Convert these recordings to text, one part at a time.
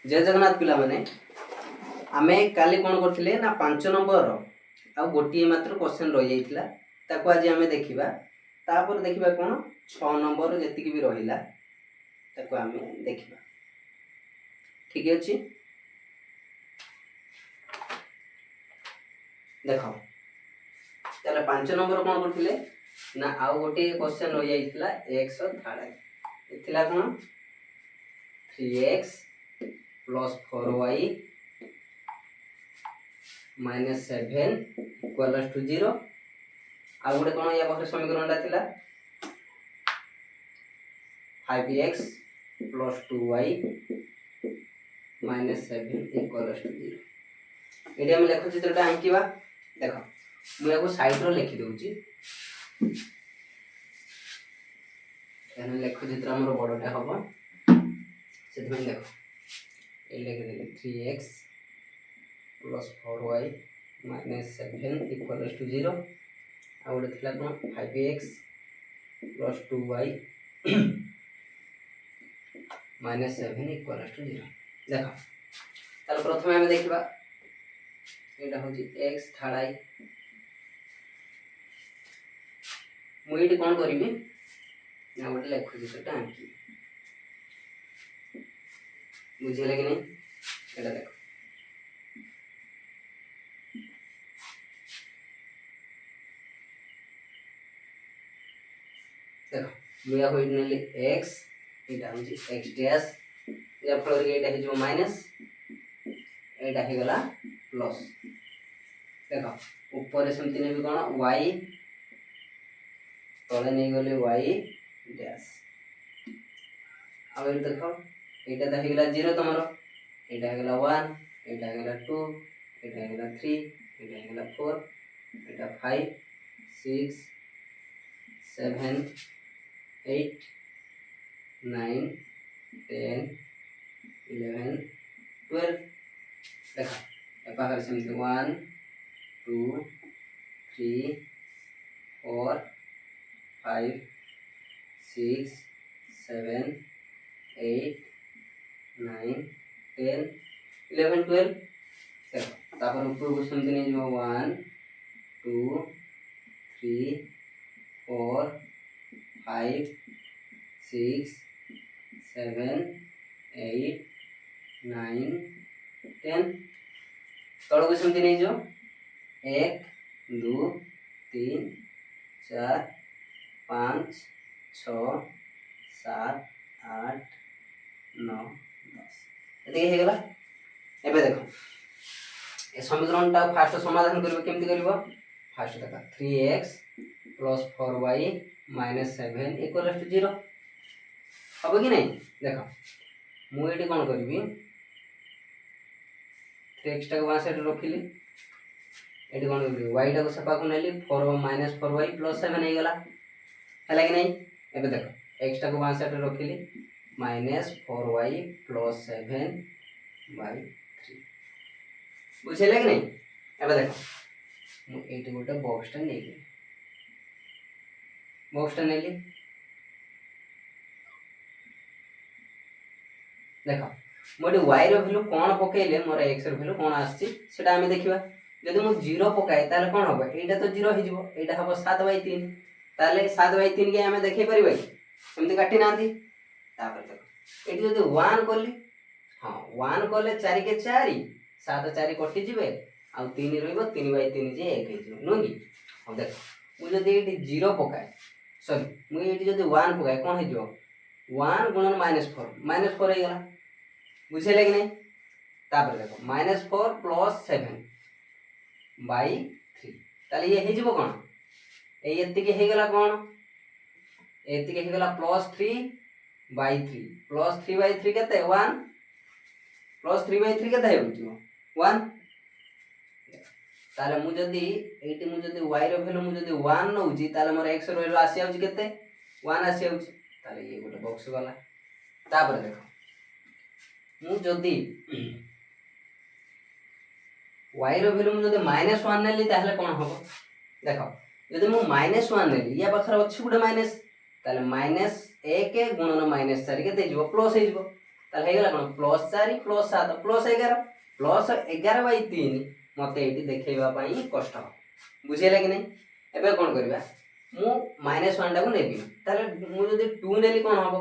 जय जगन्नाथ पिला माने आमे काली कोन करथिले ना 5 नंबर आ गोटी मात्र क्वेश्चन रह जाइथिला ताको आज आमे देखिबा तापर देखिबा कोन 6 नंबर जति की भी रहिला ताको आमे देखिबा। ठीक अछि देखो ताले 5 नंबर कोन करथिले ना आ गोटी क्वेश्चन रह जाइथिला x थाडा इथिला cone 3x plus 4y minus 7 equals to 0 आ गोटे कोन या पाखरे समीकरणटा थिला 5x plus 2y minus 7 equals to 0 AD हम लेखो चित्रटा आंकीबा। देखो मु याको साइड रो लिखि दउची एने लेखो चित्र हमर बडटा हबो सेतमे देखो ए लिखि देली 3x plus 4y minus 7 equals to 0 आ गोटे थिला कोन 5x plus 2y minus 7 equals to 0 देखो ताले प्रथमे हम देखिबा एटा होची x थाडाई मु एटी कोन करिवि ना गोटे लेखो चित्रटा आंकी बुझिले कि नहीं एटा देखो देखो मुया होई नेली x एटा होची x डैश या फलर के एटा हे जो माइनस एटा हे गला प्लस। देखो ऊपर सेमति ने भी कोन y तळे नै गले y डैश अब ए देखो एटा द हे गला 0 तमरो एटा हे गला 1 एटा हे गला 2 एटा हे गला 3 एटा हे गला 4 एटा 5 6 7 8 9 10 11 12 देखा ए पाखर सेमति 1 2 3 4 5 6 7 8 9 10 11 12 देखो तापर ऊपर को सेमति नै जो 1 2 3 4 5 6 7 8 9 10 तळ को सेमति नै जो 1 2 3 4 5 6 7 8 9 10 एते हे गेला। एबे देखो ए समीकरणटा फास्ट समाधान करबो केमति करबो फास्ट देखा 3x plus 4y minus 7 equals to 0 अब कि नहीं देखो मु एटी कोन करबी 3x टा को बां साइड रखिली एटी कोन करबी y टा को सपा को नेली 4 minus 4y plus 7 हे गेला हला कि नहीं। एबे देखो x टा को बां साइड रखिली minus 4y plus 7 by 3 बुझिले कि नहीं। एबे देखो मु एटी गोटे बॉक्स टा नेली देखो मोटे y रो वैल्यू कोन पकेले मोर x रो वैल्यू कोन आछि सेटा हमें देखिबा। यदि मु 0 पकाए ताले कोन होबो एटा तो 0 हि जिवो एटा हबो 7/3 ताले 7/3 के हमें देखै परिबा सेमति काटी नांती तापर देखो एटी जदि 1 करली हां 1 करले 4 के 4 7 4 कटि जिवे आ 3 रहइबो 3/3 जे 1 हि जिवो नो कि। अब देखो मु जदि एटी 0 पकाए सॉरी मु एटी जदि 1 पकाए कोन हि जिवो 1 गुणन -4 हे गला बुझिले कि नहीं। तापर देखो -4 plus 7 by 3 ताले ये हे जिवो कोन ए एति के हे गला कोन एति के हे गला +3 by 3 +3 by 3 केते 1 +3 by 3 केते हे जिवो 1 ताले मु जदी एटी मु जदी y रो वैल्यू मु जदी 1 नउची ताले मोर x रो वैल्यू आसी आउची केते 1 आसी आउची ताले ये गोटे बॉक्स वाला। तापर देखो मु जदी y रो वैल्यू मु जदी -1 नेली ताहले कोन होबो देखो जदी मु -1 नेली या पाखर अछि गुडे माइनस ताले -1 गुणन -4 केते जिवो प्लस हे जिवो ताले हेगला कोन +4 +7 +11 +11/3 मते एटी देखैबा पई कष्ट बुझेला कि नहीं। एबे कोन करबा मु -1 टा को नेबी ताले मु जदी 2 नेली कोन हबो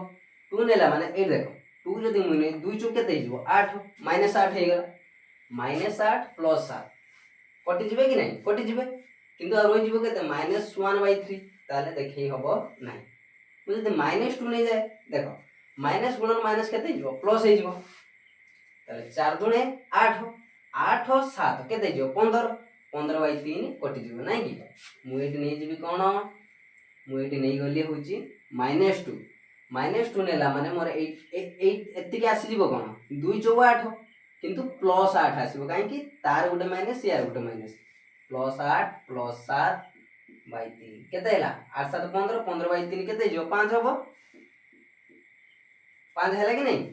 2 नेला माने ए देखो 2 जदी मु ने 2 चुक केते हिजबो 8 -8 हेगला -8 +7 कटि जिवे कि नहीं कटि जिवे किंतु आ रोइ जिवो केते -1/3 ताले देखै हबो नहीं। मु जदी -2 नै जाय देखो माइनस गुणन माइनस केते हिजबो प्लस हे हिजबो ताले 4 दुणे 8 8 7 केते हिजबो 15 15/3 कटि जिवो नै कि मु एटी नै जिवि कोन मु एटी नै गली होची -2 नेला माने मोर 8 एति के आसी जिवो कोन 2 × 8 किंतु +8 आसीबो काहे कि तार गुटे माइनस यार गुटे माइनस +8 +7/3 केते हैला 8 7 15 15/3 केते हिजबो 5 हबो 5 हैला कि नहीं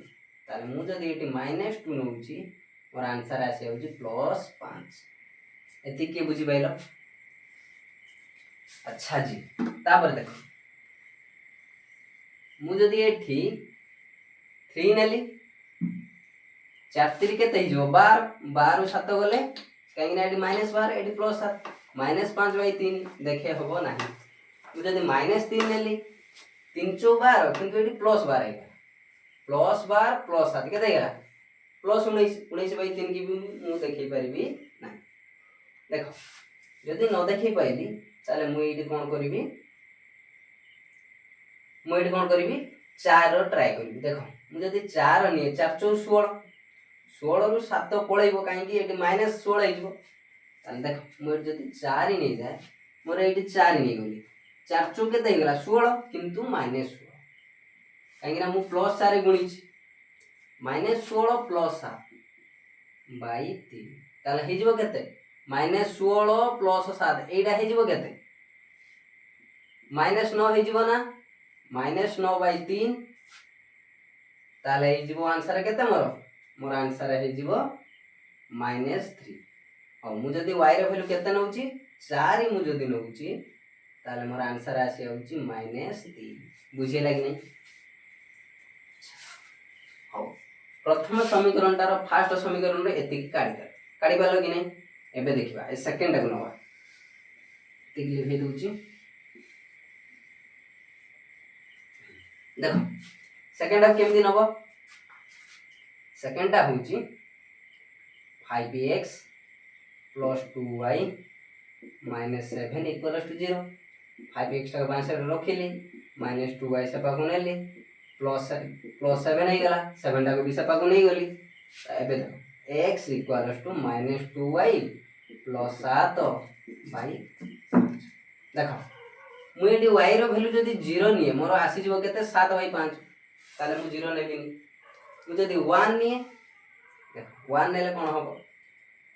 ताले मु जदी एटी -2 नउची मोर आंसर आसी होची +5 एति के बुझी पाइलो। अच्छा जी तापर देखो मु जदी एठी 3 नेली 4 3 केते हिजबो 12 12 उ 7 गले काहे कि एटी -12 एटी +7 -5/3 देखे हबो नाही। मु जदी -3 नेली 3 × 12 किंतु एटी +12 है +12 +7 केते गेला +19 19/3 की भी मु देखै परिबी ना देखो जदी न देखै पाइली ताले मु एटी कोन करिवि मु एटी कोन करिवि 4 रो ट्राई करिवि देखो मु जदी 4 निये 4 × 16 16 रु 7 पळैबो काहे कि एटी -16 हिजबो ताले देखो मु एटी जदी 4 ही नै जाय मोर एटी 4 नै गली 4 × केते गेला 16 किंतु -16 काहेकि मु +4 गुणी -16 +7/3 ताले हिजबो केते -16 +7 एटा हिजबो केते -9 हिजबो ना -9/3 ताले हिजबो आंसर केते मोर आंसर हिजबो -3 और मु जदी y रो वैल्यू केते नउची 4 मु जदी नउची ताले मोर आंसर आसी होची -3 बुझिला कि नहीं। प्रथम समीकरण तार फास्ट समीकरण रे एति काढी पालो कि नहीं एबे देखिबा ए सेकंड को नवा एति लिखै दोची देखो सेकंड हाफ केमदी नबो सेकंड हाफ होची 5x + 2y - 7 = 0 5x का बांसे रखिली -2y से पाको नेली +7 है गला 7 टा को भी सपा को नहीं गली एबे देखो x = -2y + 7/5 देखो मु एटी y रो वैल्यू जदी 0 निये मोर आसी जबो केते 7/5 ताले मु 0 नेबिनी मु जदी 1 निये देखो 1 नेले कोन हबो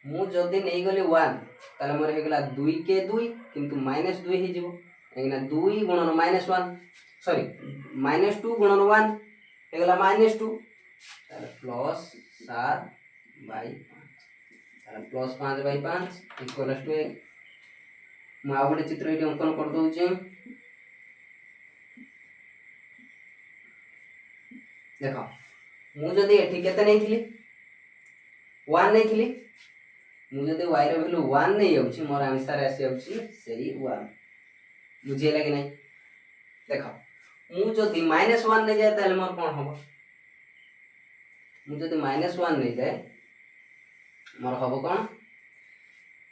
मु जदी नै गली 1 ताले मोर हे गला 2 के 2 किंतु -2 हे जिवो एना 2 गुणन -1 सॉरी -2 गुणन 1 हे गला -2 ताले +7/5 ताले +5/5 = 1 मु आ गोटे चित्र एटी अंकन कर दोउची देखो मु जदी एठी केते नै थिली 1 नै थिली मु जदी y रो वैल्यू 1 नै आउची मोर आंसर आसी आउची सेही 1 बुझिला कि नहीं देखो मु जदी -1 नै जाय ताले मोर कोन हबो मु जदी -1 नै जाय मोर हबो कोन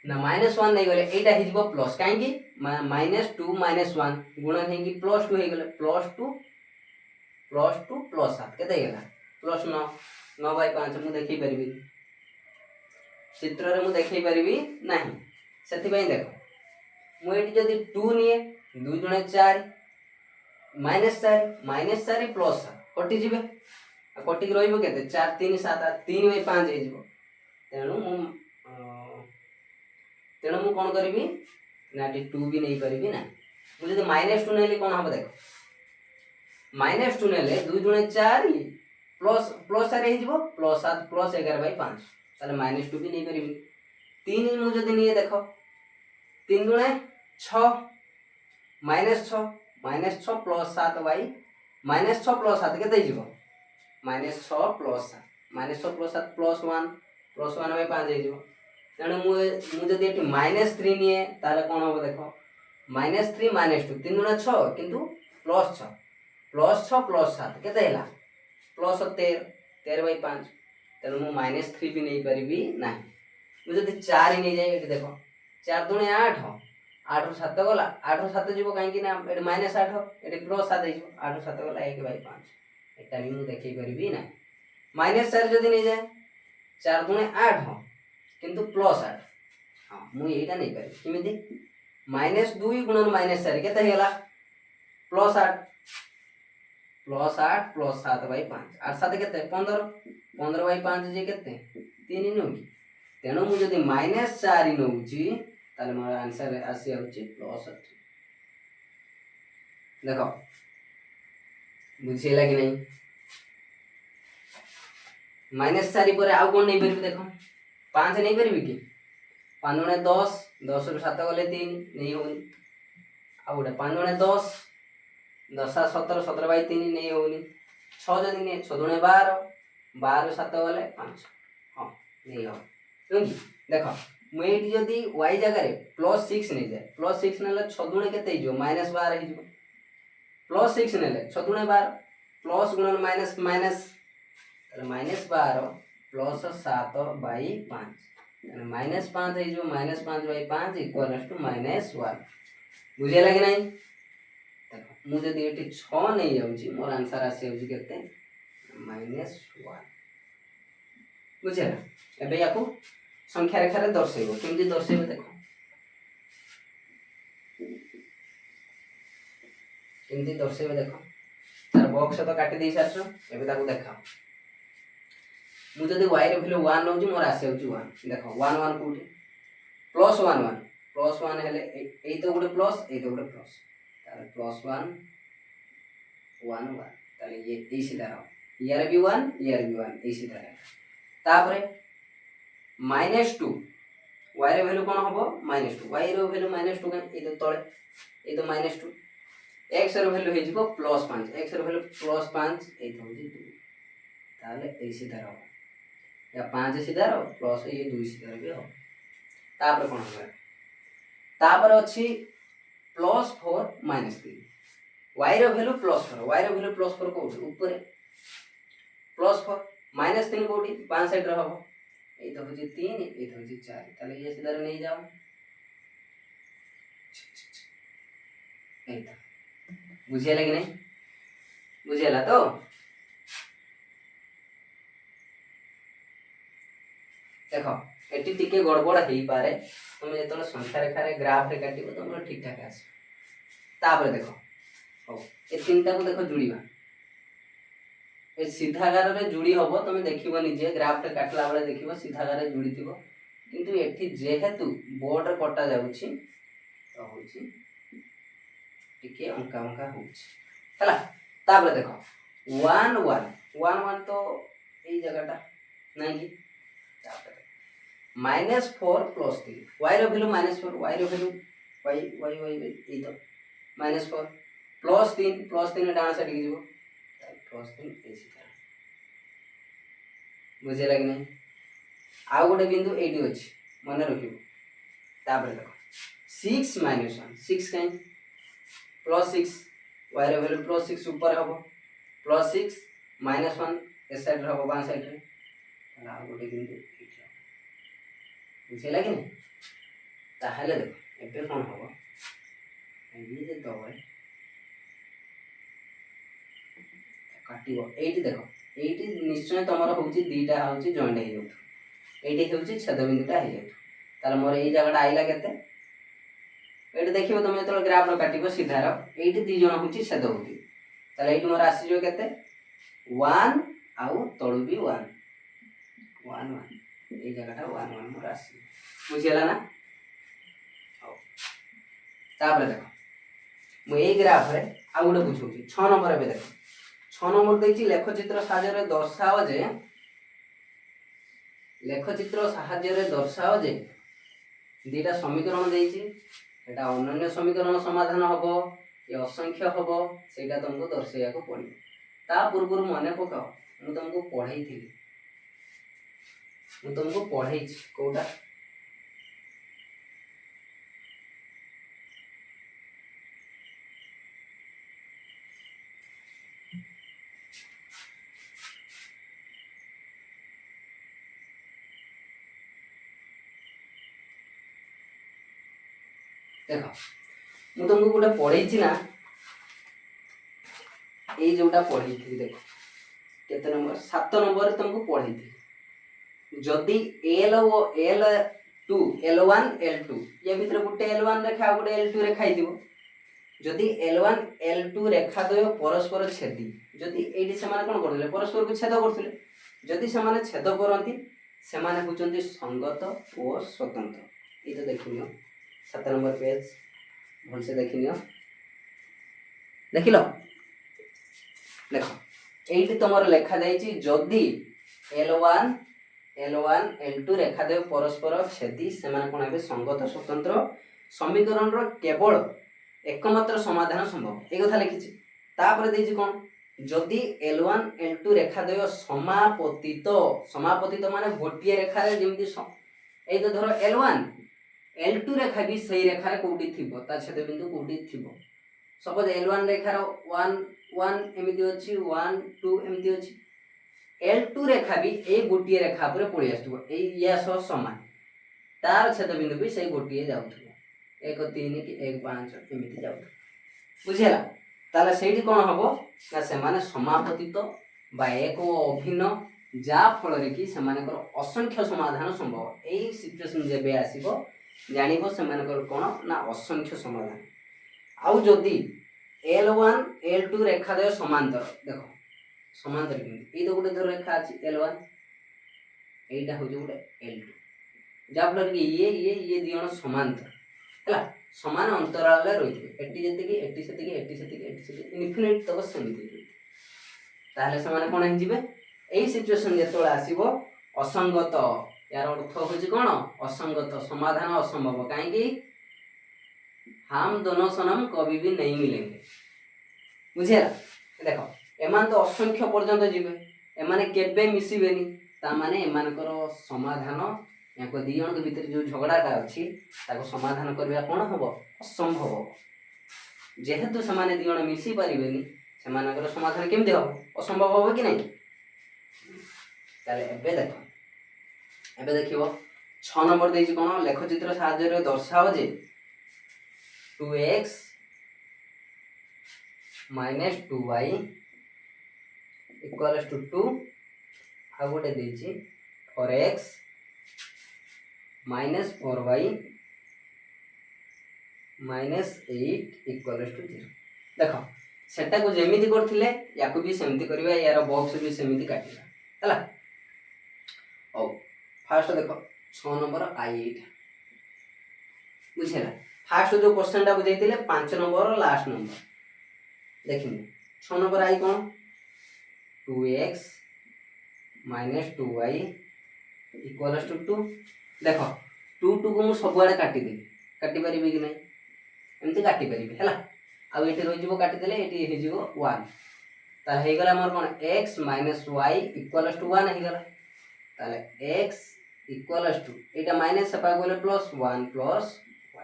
ना -1 नै गले एटा हिजबो प्लस काहे कि -2 -1 गुणन हे कि +2 हे गले +2 +7 केते गेला +9 9/5 मु देखि परिबी चित्र रे मु देखि परिबी नाही सेति पई देखो मु एटी जदी 2 निये 2 × 4 -4 +7 कटि जिवे कटि के रहइबो केते 4 3 7 3/5 हे जिवो तेणु मु कोन करिवि ना 2 भी नहीं परिबि ना मु जदी -2 नेले कोन हबो देखो -2 नेले 2 × 4 +4 हे जिवो +7 +11/5 ताले -2 भी नहीं परिबि 3 मु जदी निये देखो 3 × 6 -6 +7 केते जिवो -6 + 7 -6 + 7 +1 +1 बाय 5 ହେଇଯିବ। ତେଣୁ ମୁଁ ଯଦି ଏଠି -3 ନିଏ ତାହେଲେ କ'ଣ ହେବ ଦେଖ, -3 -2 3 ଗୁଣା 6 କିନ୍ତୁ +6 +6 +7 କେତେ ହେଲା +13 13/5। ତେଣୁ ମୁଁ -3 ବି ନେଇପାରିବି ନାହିଁ। ମୁଁ ଯଦି 4 ନେଇଯାଏ, ଏଠି ଦେଖ 4 ଦୁणे 8 8 ରୁ 7 ଗଲା, 8 ରୁ 7 ଯିବ କାହିଁକି ନା ଏଠି -8 ଏଠି +7 ହେଇଯିବ, 8 ରୁ 7 ଗଲା 1/5। এটা ବି ମୁଁ ଦେଖେଇ ପାରିବି ନାହିଁ। -4 ଯଦି ନେଇଯାଏ 4 ଦୁणे 8 କିନ୍ତୁ +8, ହଁ ମୁଁ ଏଇଟା ନେଇପାରିବି। କେମିତି -2 ଗୁଣନ -4 କେତେ ହେଇଗଲା +8 +8 +7/5 8 7 କେତେ 15 15/5 ଯେ କେତେ 3 ନୁହେଁ କି। ତେଣୁ ମୁଁ ଯଦି -4 ନେଉଛି ତାହେଲେ ମୋର ଆନ୍ସର ଆସି ଯାଉଛି +3। ଦେଖ ବୁଝିହେଲା କି ନାହିଁ। -4 ପରେ ଆଉ କ'ଣ ନେଇପାରିବି ଦେଖ, 5 ନେଇପାରିବି କି 5 ଦୁणे 10 10 ରୁ 7 ଗଲେ 3 ନେଇ ହେଉନି। ଆଉ ଗୋଟେ 5 ଦୁणे 10 10 17 17/3 ନେଇ ହେଉନି। 6 ଯଦି ନିଏ 6 ଦୁणे 12 12 ରୁ 7 ଗଲେ 5, ହଁ ନେଇ ହେବ ନୁହେଁ କି। ଦେଖ ମୁଁ ଏଇଠି ଯଦି y ଜାଗାରେ +6 ନେଇଯାଏ, +6 ନେଲେ 6 ଦୁणे କେତେ ହେଇଯିବ -12 ହେଇଯିବ। +6 ନେଲେ 6 ଦୁणे 12 ପ୍ଲସ୍ ଗୁଣନ ମାଇନସ୍ ମାଇନସ୍, ତାହେଲେ -12 + 7/5 -5 ହେଇଯିବ। -5/5 ଇକ୍ୱାଲ୍ସ ଟୁ -1। ବୁଝିହେଲା କି ନାହିଁ। ଦେଖ ମୁଁ ଯଦି ଏଠି 6 ନେଇଯାଉଛି ମୋର ଆନ୍ସର ଆସିଯାଉଛି କେତେ -1। ବୁଝିହେଲା। ଏବେ ୟାକୁ ସଂଖ୍ୟା ରେଖାରେ ଦର୍ଶେଇବ। କେମିତି ଦର୍ଶେଇବ ଦେଖ, କେମିତି ଦର୍ଶେଇବ ଦେଖ। ତାର ବକ୍ସ ତ କାଟି ଦେଇ ସାରିଛ, ଏବେ ତାକୁ ଦେଖାଅ। ମୁଁ ଯଦି y ର ଭ୍ୟାଲୁ 1 ନେଉଛି ମୋର ଆସିଯାଉଛି 1। ଦେଖ 1 1 କୋଉଠି +1 1 +1 ହେଲେ ଏଇ ତ ଗୋଟେ ପ୍ଲସ୍, ଏଇ ତ ଗୋଟେ ପ୍ଲସ୍, ତାହେଲେ +1 1 1, ତାହେଲେ ये এই सीधा रहो, यार भी 1 यार भी 1 এই सीधा रहे। तापरे -2 y ର ଭ୍ୟାଲୁ କ'ଣ ହବ -2, y ର ଭ୍ୟାଲୁ -2 କାଇଁ ଏଇ ତ ତଳେ, ଏଇ ତ -2। x ର ଭ୍ୟାଲୁ ହେଇଯିବ +5, x ର ଭ୍ୟାଲୁ +5 ଏଇ ତ ହଉଛି 2, ତାହେଲେ এই सीधा रहो, या 5 सीधा रहो प्लस ये 2 सीधा भी हो। तापर कोन हो, तापर अछि +4 -3, y रो वैल्यू +4, y रो वैल्यू +4 कोठी ऊपर +4 -3 कोठी 5 साइड रे हबो, ए तो होची 3 ए तो होची 4, ताले ये सीधा रे नहीं जाओ। एटा बुझियला कि नहीं, बुझियला तो। देख एटी टिके गड़बड़ हो पारे, तुम जो संख्या रेखा रे ग्राफ रे काटिबो तुम ठीक ठाक आस। तापर देखो हो ए तीनटा को देखो जुड़ीबा, ए सीधा गार रे जुड़ी हबो, तुम देखिबो निजे ग्राफ रे काटला बेले देखिबो सीधा गार रे जुड़ी थिबो, किंतु एठी जेहेतु बोर्ड रे कटा जाउछि तो होछि टिके अंका अंका होछि हला। तापर देखो 1 1 1 1 तो एई जगहटा नहीं कि, तापर -4 + 3, y रो वैल्यू -4, y रो वैल्यू y ए तो -4 + 3 डान साइड की जीवो, +3 ए सीधा बुझे लगे नहीं। आ गोटे बिंदु एडी अछि मन रखिबो। तापर देखो 6 - 1 6 काई +6, y रो वैल्यू +6 ऊपर हबो, +6 -1 ए साइड हबो बां साइड रे, आ गोटे बिंदु एठी बुझे लगे नहीं। ताहले देखो एबे कोन हबो, ये जे दबे काटिबो एठी देखो, एठी निश्चय तमरो होउची दीटा होउची जॉइंट हे जाउ, एठी होउची छेद बिंदुटा हे जाउ, ताले मोर एई जगहटा आइला केते, एठी देखिबो तुम जतल ग्राफ रो काटिबो सीधा रो एठी दी जण होउची छेद होउची, ताले एठी मोर आसी जो केते 1 आउ तळु भी 1 1 1, एई जगहटा 1 1 मोर आसी बुझियला ना। हो तापर देखो मु एई ग्राफ रे आ गोटे बुझौची 6 नंबर एबे देखो 6 नंबर देखि लेखचित्र साहाय्य रे दर्शाओ जे, लेखचित्र साहाय्य रे दर्शाओ जे दीटा समीकरण देइची, एटा अनन्य समीकरण समाधान हबो कि असंख्य हबो सेटा तुमको दर्शैया को पड़िबो। ता पूर्व मन पकाओ ମୁଁ ତମକୁ ପଢ଼େଇଥିଲି, ମୁଁ ତମକୁ ପଢ଼େଇଛି କୋଉଟା देख ମୁଁ ତମକୁ ଗୋଟେ ପଢ଼େଇଛି ନା, ଏଇ ଯୋଉଟା ପଢ଼େଇଥିଲି देख केते नंबर 7 नंबर तुमको पढ़ेइथि जदि l ओ l2 l1 l2 ये भीतर गुटे l1 रेखा गुटे l2 रेखा हिदिबो जदि l1 l2 रेखा द्वय परस्पर छेदी जदि एठी समान कोन करले परस्पर को छेद करथले जदि समान छेद करंती समान होचंती संगत और स्वतंत्र ई तो देखियो 7 नंबर पेज भल से देखियो देखिलो देखो एठी तमर लेखा जाईची जदि l1 l2 रेखा द्वय परस्पर छेदी समान कोन हेबे संगत स्वतंत्र समीकरण रो केवल एकमात्र समाधान संभव ए कथा लिखिछि तापर देछि कोन जदि l1 l2 रेखा द्वय समापतित माने गोटिए रेखा रे जेमति ए तो धरो l1 l2 रेखा भी सही रेखा रे कोठी थिबो ता छेद बिंदु कोठी थिबो सपोज l1 रेखा रो 1 1 एमिति अछि 1 2 एमिति अछि l2 रेखा भी ए गोटिए रेखा पर पड़ी आस्तबो ए या सो समान तार छेद बिंदु भी सही गोटिए जाउथबो 1 3 कि 1 5 एमिति जाउथबो बुझिला ताले सेठी कोन हबो ना से माने समापतित बा एक अभिन्न जा फल रे कि से माने असंख्य समाधान संभव ए सिचुएशन जेबे आसीबो जानिबो से माने कोन ना असंख्य समाधान आउ जदी l1 l2 रेखा द्वय समांतर देखो समांतर कि ए तो गुटे धर रेखा अछि l1 एटा हो जो गुटे l2 जा फल कि ये दियण समांतर हला समान अंतराल रे रहिबे एटी सेति इनफिनिट तक समिति ताहले समान कोन हि जिवे एई सिचुएशन जेतोळ आसीबो असंगत यार अर्थ होछि कोन असंगत समाधान असंभव काहे कि हम दोनों सनम कभी भी नहीं मिलेंगे बुझिया देखो एमान तो असंख्य पर्यंत जिवे एमाने केबे मिसिबेनी ता माने एमानकर समाधान याको दियण के भीतर जो झगड़ाटा अछि ताको समाधान करबा कोन हबो असंभव जेहेतु समान दियण मिसी परिबेनी समानकर समाधान केमते हबो असंभव हबो कि नहीं ताले एबे देखिबो 6 नंबर देछि कोन लेख चित्र साहाय्य रे दर्शाओ जे 2x - 2y = 2 आ गोटे देछि 4x - 4y - 8 = 0 देखो सेटा को जेमिति करथिले याको भी सेमिति करबा यार बॉक्स भी सेमिति काटिबा हला ओ फर्स्ट देखो 6 नंबर i8 बुझेला फर्स्ट जो क्वेश्चन टा बुझाइतिले 5 नंबर लास्ट नंबर देखिने 6 नंबर आई कोन 2x - 2y = 2 देखो 2 2 को सब आड़े काटी देबी काटी परिबे कि नहीं एमती काटी परिबे हला आ एठी रहि जिवो काटी देले एठी हे जिवो 1 ताले हे गला हमर कोन x - y = 1 हे गला ताले x = एटा माइनस सपा गोले +1 + y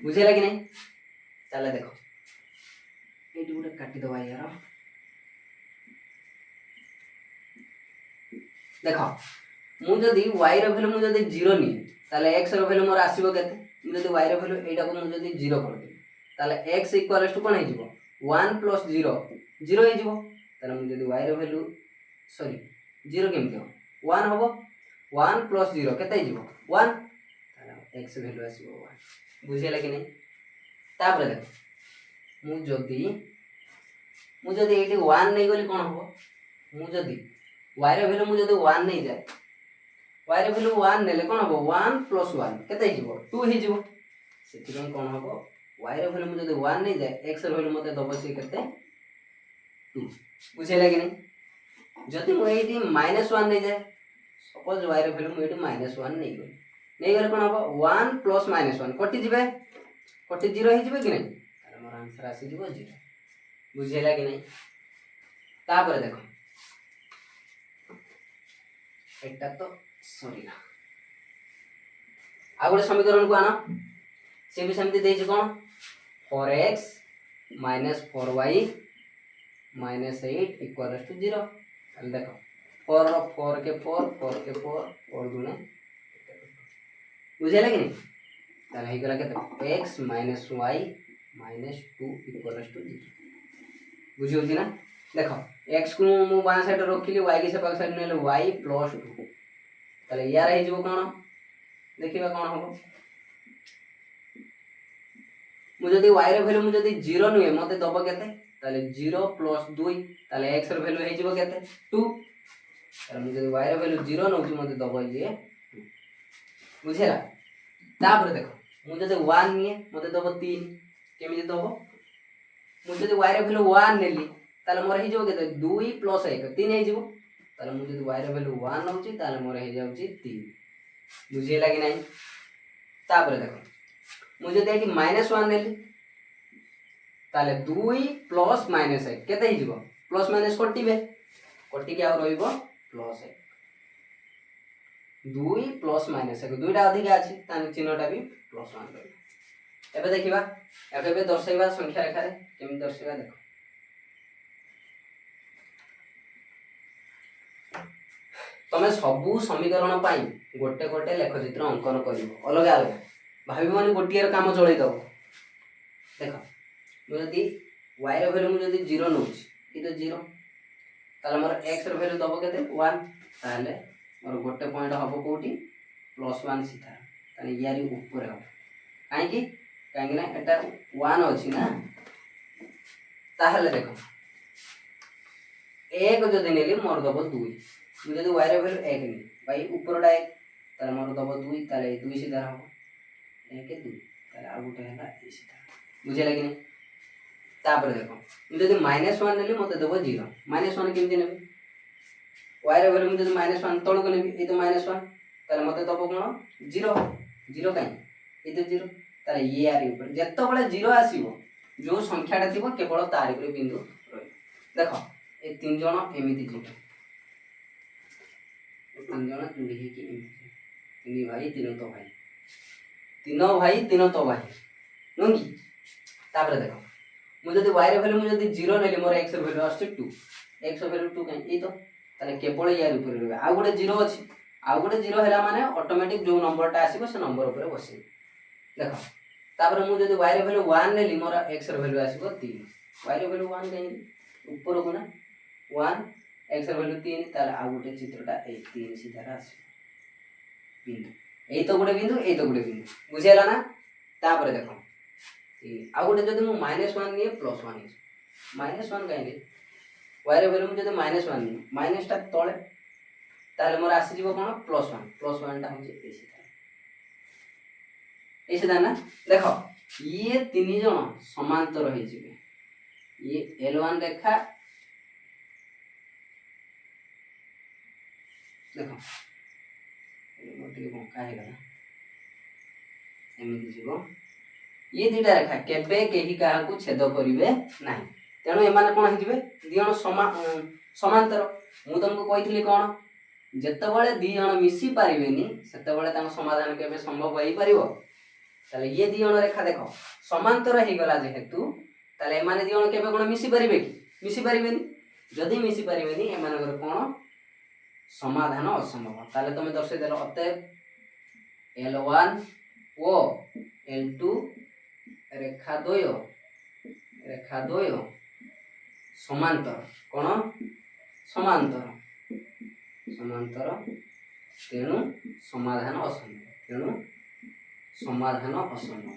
बुझेला कि नहीं ताले देखो एठी गुटे काटी दबा यार देखो मु जदी y रो वैल्यू मु जदी 0 नि ताले x रो वैल्यू मोर आसीबो केते मु जदी y रो वैल्यू एटा को मु जदी 0 कर दे ताले x = कोन हे जिवो 1 + 0 0 हे जिवो ताले मु जदी y रो वैल्यू सॉरी 0 केमते हो 1 होबो 1 + 0 केते जिवो 1 ताले x वैल्यू आसीबो 1 बुझिला कि नहीं तापर देखो मु जदी एटी 1 नै गली कोन होबो मु जदी y रो वैल्यू मु जदी 1 नै जाय y रो वैल्यू 1 नेले कोन होबो 1 + 1 केते जिवो 2 हे जिवो सेति कोन होबो y रो वैल्यू मु जदी 1 नै जाय x रो वैल्यू मते दबो से केते 2 बुझिला कि नहीं जदी मु एटी -1 नै जाय सपोज y रो वैल्यू मु एटी -1 नै गले कोन होबो 1 + -1 कटि जिवे कटि 0 हे जिवे कि नहीं ताले मोर आंसर आसी जिवो 0 बुझिला कि नहीं तापर देखो एटा तो सरीला आ गोटे समीकरण को आना से भी सेमती देछि कोन 4x minus 4y minus 8 equal to 0 ताले देखो 4 के 4 4 गुणे बुझेला कि नहीं ताले हे गला केते x minus y minus 2 equal to 0 बुझी होची ना देखो x को मु बां साइड रखिली y के सेपाक साइड नेले y प्लस 2 ताले यार हे जीवो कोन देखिबा कोन हो मु जदी y रे वैल्यू मु जदी 0 नुए मते दबो केते ताले 0 प्लस 2 ताले x रे वैल्यू हे जीवो केते 2 ताले मु जदी y रे वैल्यू 0 नउची मते दबो ये 2 बुझेला तापर देखो मु जदी 1 निए मते दबो 3 केमिति दबो मु जदी y रे वैल्यू 1 नेली ताले मोर हे जीवो केते 2 प्लस 1 3 हे जीवो ताले मु जदी y रे वैल्यू 1 नउची ताले मोर हे जाउची 3 बुझेला कि नहीं तापर देखो मुझे देठी -1 नेली ताले 2 प्लस माइनस 1 केते ही जीवो प्लस माइनस कटिबे कटि के आ रहइबो प्लस 1 2 प्लस माइनस 1 दुईटा अधिक अछि तानि चिन्हटा भी प्लस 1 रहइबो एबे देखिबा एबे दर्शाइबा संख्या रेखा रे केमि दर्शाइबा देखो तमे सबु समीकरण पाई गोटे गोटे लेखचित्र अंकन करिवो अलग अलग भाबी माने गोटियर काम चलै दबो देखो मु जदी y रे वैल्यू मु जदी 0 नउची इ तो 0 ताले मोर x रे वैल्यू दबो केते 1 ताले मोर गोटे पॉइंट हबो कोठी +1 सीधा ताले यारी ऊपर हो काहे कि ना एटा 1 अछि ना ताहले देखो 1 जदी नेली मोर दबो 2 मु जदी y रे वैल्यू 1 नी भाई ऊपरडा 1 ताले मोर दबो 2 ताले 2 सीधा हो 1 2 ताले आ गोटे हैला ए सीधा बुझे लागि नै तापर देखो मु जदी -1 नेली मते दबो 0 -1 केमति नेबी y रे वैल्यू मु जदी -1 तळो को नेबी ए तो -1 ताले मते दबो कोन 0 0 काई ए तो 0 ताले ये आरी ऊपर जत्तो बळे 0 आसीबो जो संख्याटा थिबो केवल तारि ऊपर बिंदु रही देखो ए तीन जण एमिति जितो तीन जण जुड़ी हे कि तीन भाई तीन तो भाई तीन तो भाई नुंगी तापर देखो मु जदी y रे वैल्यू मु जदी 0 नेली मोर x रे वैल्यू आछे 2 x रे वैल्यू 2 काई ए तो ताले केवल यार ऊपर रहबे आ गोटे 0 अछि आ गोटे 0 हैला माने ऑटोमेटिक जो नंबरटा आसीबो से नंबर ऊपर बसे देखो तापर मु जदी y रे वैल्यू 1 नेली मोर x रे वैल्यू आसीबो 3 y रे वैल्यू 1 काई ऊपर को ना 1 x रे वैल्यू 3 ताले आ गोटे चित्रटा ए 3 सीधा आसी बिंदु ए तो गोटे बिंदु ए तो गोटे बिंदु बुझेला ना तापर देखो आ गोटे जदी मु -1 निए +1 है -1 काई रे y रे वैल्यू मु जदी -1 निए माइनस ता तळे ताले मोर आसी जीवो कोन +1 टा होचे ए सीधा ना देखो ये तीन जण समांतर हे जिवे ये L1 रेखा देखो मोटे बंका हे गला एमिति जीवो ये दुटा रेखा केबे केही काहा को छेद करिवे नाही तेनो एमाने कोन हे जिवे दी जण समांतर मु तुमको कहितली कोन जत्ते बळे दी जण मिसी पारिबेनी सेते बळे तांको समाधान केबे संभव होई परिबो ताले ये दी जण रेखा देखो समांतर हे गला जेहेतु ताले एमाने दी जण केबे कोन मिसी पारिबे कि मिसी पारिबेनी जदी मिसी पारिबेनी एमाने घर कोन समाधान असंभव ताले तुम दर्शाई देलो अतएव L1 ओ L2 रेखा द्वय समांतर कोन समांतर तेणु समाधान असंभव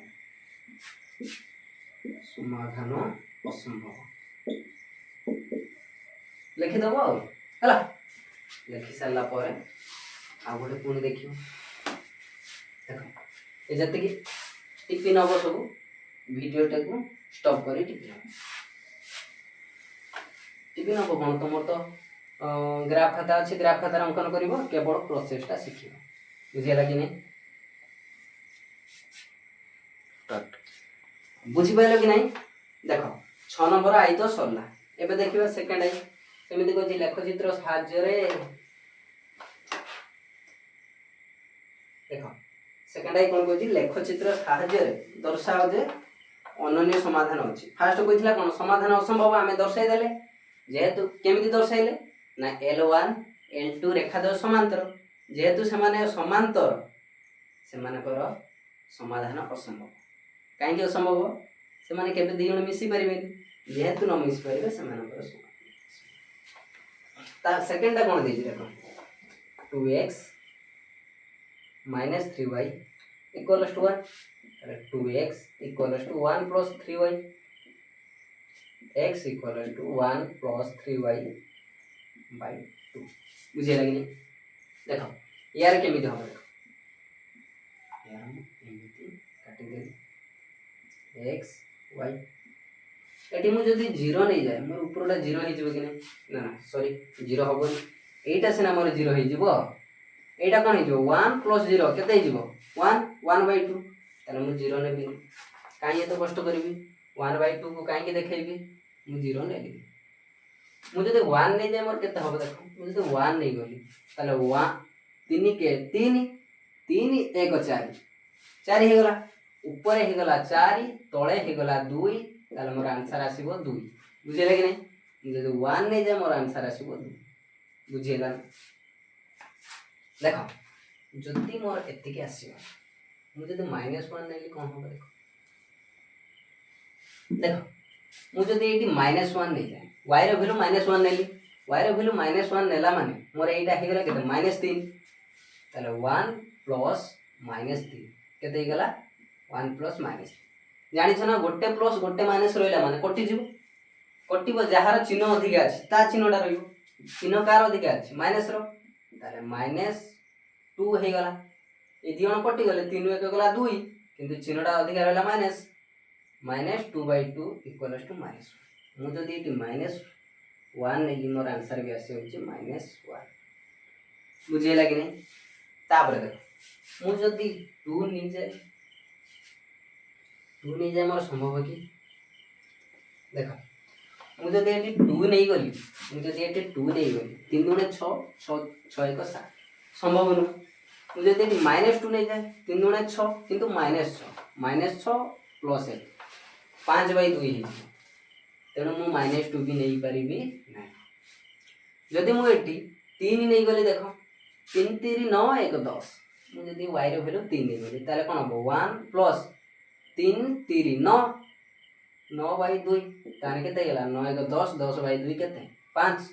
लिखि दबो हला लिखि सारला परे आ गोटे पुणी देखियो देखो ए जते कि टिपि नबो सब वीडियो टाकू स्टॉप करी टिपि नबो कोन तुमर तो ग्राफ खाता अछि ग्राफ खाता अंकन करिवो केवल प्रोसेसटा सिखिबो बुझियला कि नै बुझि पाइलो कि नै देखो 6 नंबर आई तो सरला एबे देखिबा सेकंड आई सेमिति को लेखचित्र साहाय्य रे देख सेकेंड आई कौन कहछि लेखचित्र साहाय्य दर्शाओ जे अनन्य समाधान अछि। फास्ट कहितला कोन समाधान असंभव आमे दर्शाई देले जेहेतु केमिति दर्शाइले ना L1 L2 रेखा द्वय समांतर जेहेतु सेमाने समांतर सेमानकर समाधान असंभव काहे असंभव सेमाने केबे दी जण मिसी परिबेनी जेहेतु न मिसी परिबे सेमानकर समाधान ता सेकंड कोन देछि देखो 2x minus 3y equals to 1 2x equals to 1 plus 3y x equals to 1 plus 3y by 2 बुझे लगे देखो यार केमिति हो देखो यार हम एमिति काटि दे x y एटी मु जदी 0 नहीं जाए मोर ऊपरटा 0 ही जिवो कि नहीं ना ना सॉरी 0 होबो एटा सेना मोर 0 ही जिवो एटा कोन ही जिवो 1 plus 0 केते ही जिवो 1 1 by 2 ताले मु 0 नेबी काहे तो कष्ट करबी 1 by 2 को काहे के देखेबी मु 0 नेली मु जदि 1 नहीं जाए मोर केते होबो देखो मु जदि 1 नहीं गली ताले 1 3 के 3 3 1 4 4 हे गला ऊपर हे गला 4 तळे हे गला 2 ताले मोर आंसर आसीबो 2 बुझेला कि नहीं जदि 1 नहीं जाए मोर आंसर आसीबो 2 बुझेला देखो जदि मोर एतिके आसीबो मु जदि -1 नेली कोन होबो देखो देखो मु जदि एटी -1 नहीं जाए y रो वैल्यू -1 नेली y रो वैल्यू -1 नेला माने मोर एटा हे गेला केते -3 ताले 1 प्लस -3 केते हे गेला 1 प्लस -3 जानि छ ना गोटे प्लस गोटे माइनस रहिला माने कटि जिवो कटिबो जहार चिन्ह अधिक अछि ता चिन्हटा रहिबो चिन्ह कार अधिक अछि माइनस रो ताले -2 हे गेला ए दियण कटि गले 3 1 गेला 2 किंतु चिन्हटा अधिक रहला माइनस -2 by 2 equals to -1 मु जदि एटी -1 नेली मोर आंसर भी आसे होची -1 बुझेला कि नहीं तापर देखो मु जदि 2 नहीं जाए मोर संभव कि देखो मु जदि एटी 2 नहीं गली मु जदि एटी 2 नहीं गली 3 दुणे 6 6 6 1 7 संभव न मु जदि एटी -2 नहीं जाए 3 दुणे 6 किंतु -6 प्लस 1 5 by 2 ही तेणु मु -2 भी नहीं पारिबी ना जदि मु एटी 3 नहीं गली देखो 3 3 9 1 10 मु जदि y रो वैल्यू 3 नहीं गली ताले कोन हो 1 प्लस 3 3 9 9 by 2 ताने केते गेला 9 1 10 10 by 2 केते 5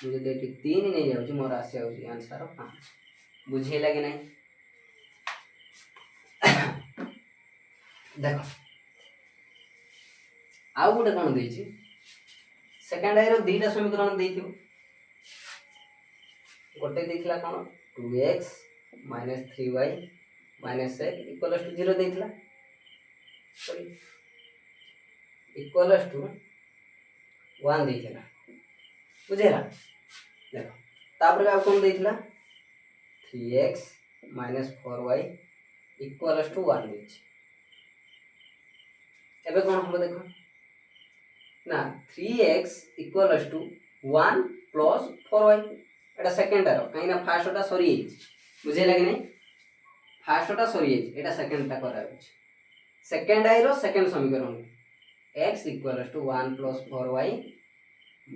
मु जदि एटी 3 नहीं जाउची मोर आसे होची आंसर 5 बुझे लागे नहीं देखो आउ गोटे कोन देछि सेकंड आई रो दीटा समीकरण देथिबो गोटे देखला कोन 2x - 3y - x = 0 देथिला सॉरी इक्वल्स टू 1 देथिला बुझेला देखो तापर का कोन देथिला 3x - 4y = 1 देछि एबे कोन हम देखो ना 3x = 1 plus 4y एटा सेकंड रो काई ना फर्स्ट टा सरी बुझे लागे नहीं फर्स्ट टा सरी एटा सेकंड टा करा अछि सेकंड आई रो सेकंड समीकरण x = 1 plus 4y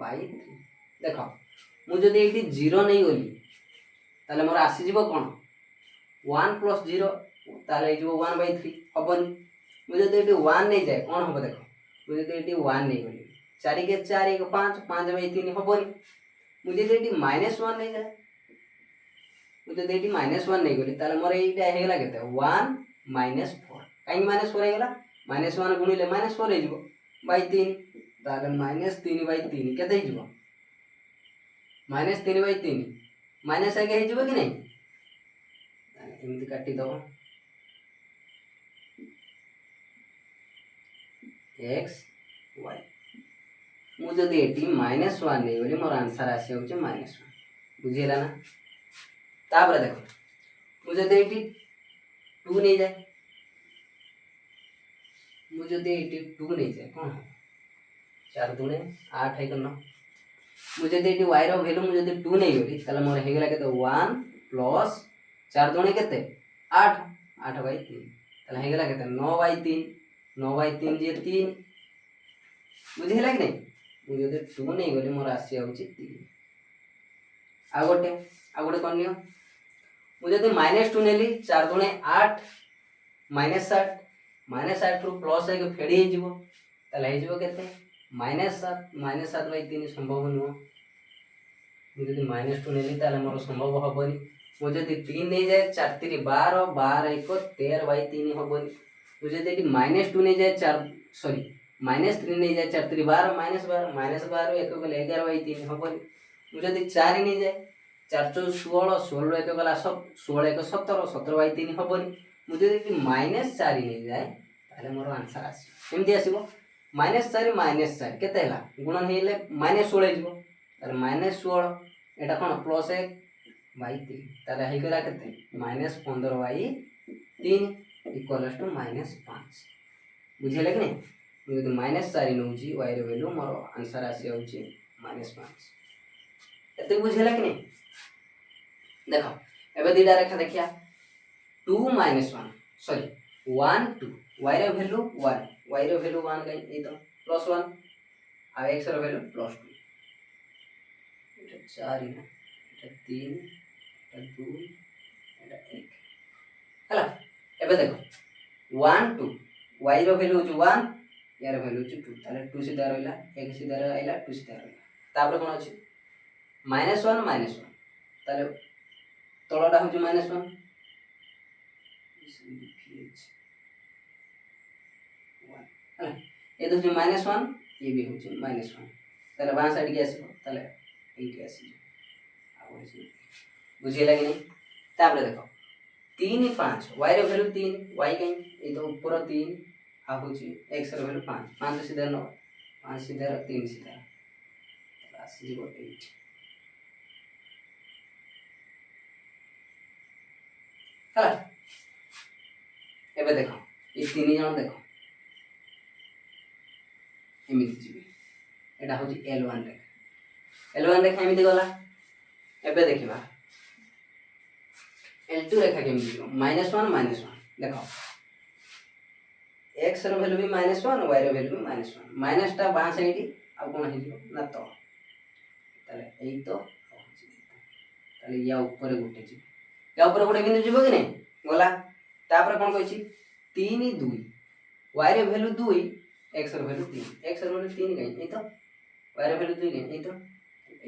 by 3 देखो मु जदि एटी 0 नहीं गली ताले मोर आसी जीवो कोन 1 plus 0 ताले जीवो 1 by 3 हबन मु जदि एटी 1 नहीं जाए कोन हबो देखो मु जदि एटी 1 नहीं गली 4 के 4 1 5 5 by 3 हबन मु जदि एटी -1 नहीं जाए मु जदि एटी -1 नहीं गली ताले मोर एटा हे गेला केते 1 - 4 काई -4 हे गेला -1 गुणिले -4 हे जिवो by 3 ताले -3 by 3 केते हे जिवो -3 by 3 -1 हे जिवो कि नहीं ताले एमिति काटी दो x y मु जदि एटी -1 नहीं बोली मोर आंसर आसी होची -1 बुझिला ना तापर देखो मु जदि एटी 2 नहीं जाए मु जदि एटी 2 नहीं जाए कोन 4 दुणे 8 1 9 मु जदि एटी y रो वैल्यू मु जदि 2 नहीं गली ताले मोर हे गेला केते 1 प्लस 4 दुणे केते 8 8/3 তাহলে হয়ে গেল কেতে 9/3 9/3 যে 3 বুঝিলা কি নাই মু যদি 2 নেই গলি মোর আসি যাଉଛି 3 ଆଉ ଗୋଟେ কোন নিও মু যদি -2 নেলি 4 দুणे 8 -8 -8 ରୁ +1 ଫେଡି ହେଇଯିବ ତାହେଲେ ହେଇଯିବ କେତେ -7 ସମ୍ଭବ ନୁହଁ ମୁଁ ଯଦି -2 ନେଲି ତାହେଲେ ମୋର ସମ୍ଭବ ହବନି ମୁଁ ଯଦି 3 ନେଇଯାଏ 4 3 12 12 1 13/3 ହବନି ମୁଁ ଯଦି ଏଠି -2 ନେଇଯାଏ 4 ସରି -3 ନେଇଯାଏ 4 3 12 -12 -12 1 ଗଲେ 11/3 ହବନି ମୁଁ ଯଦି 4 ନେଇଯାଏ 4 4 16 16 1 ଗଲା 16 1 17 17/3 ହବନି ମୁଁ ଯଦି ଏଠି -4 ନେଇଯାଏ ତାହେଲେ ମୋର ଆନ୍ସର ଆସିବ କେମିତି ଆସିବ -4 କେତେ ହେଲା ଗୁଣନ ହେଇଲେ -16 ହେଇଯିବ ତାହେଲେ -16 এটা কোন +1/3 তাহলে ହେଇଗଲା କେତେ -15/3 ଇକ୍ୱାଲ୍ସ ଟୁ -5 ବୁଝିଲେ କି ନାହିଁ ମୁଁ ଯଦି -4 ନଉଛି y ର ଭ୍ୟାଲୁ ମୋର ଆନ୍ସର ଆସି ଯାଉଛି -5 ଏତେ ବୁଝିଲା କି ନାହିଁ ଦେଖ ଏବେ ଦିଟା ରେଖା ଦେଖିଆ 2 -1 ସରି 1 2 y ର ଭ୍ୟାଲୁ 1 y ର ଭ୍ୟାଲୁ 1 କାଇଁ ଏଇ ତ +1 ଆଉ x ର ଭ୍ୟାଲୁ +2 4 ना এটা 3 এটা 2 এটা 1 ହେଲା ଏବେ ଦେଖ 1 2 y ର ଭ୍ୟାଲୁ ହଉଛି 1 यार भ्यालु हচ্ছে 2 তাহলে 2 সিধা রইলা 1 সিধা রইলা 2 সিধা রইলা তারপরে কোন আছে -1 তাহলে তলটা হচ্ছে -1 ये तो -1 ये भी हচ্ছে -1 তাহলে বাঁ সাইড কি আসবে তাহলে এইটি আসবে बुझेगा कि नहीं तापरे देखो 3 5 y रो वैल्यू 3 y कहीं ए तो ऊपर 3 आ होची x रो वैल्यू 5 5 तो सीधा 9 5 सीधा 3 सीधा प्लस 8 हला एबे देखो ये तीन जण देखो एमिति जीवे एटा होची L1 रेखा एमिति गला एबे देखिबा L2 रेखा केमिति जीव -1 देखो x रो वैल्यू भी -1 y रो वैल्यू भी -1 माइनस टा बां साइड आ कोन हे जीव ना तो ताले एई तो ताले या ऊपर गुटे जीव या ऊपर गुटे बिंदु जीव कि नै गला तापर कोन कहछि 3 2 y रो वैल्यू 2 x रो वैल्यू 3 x रो वैल्यू 3 गई एई तो y रो वैल्यू 2 गई एई तो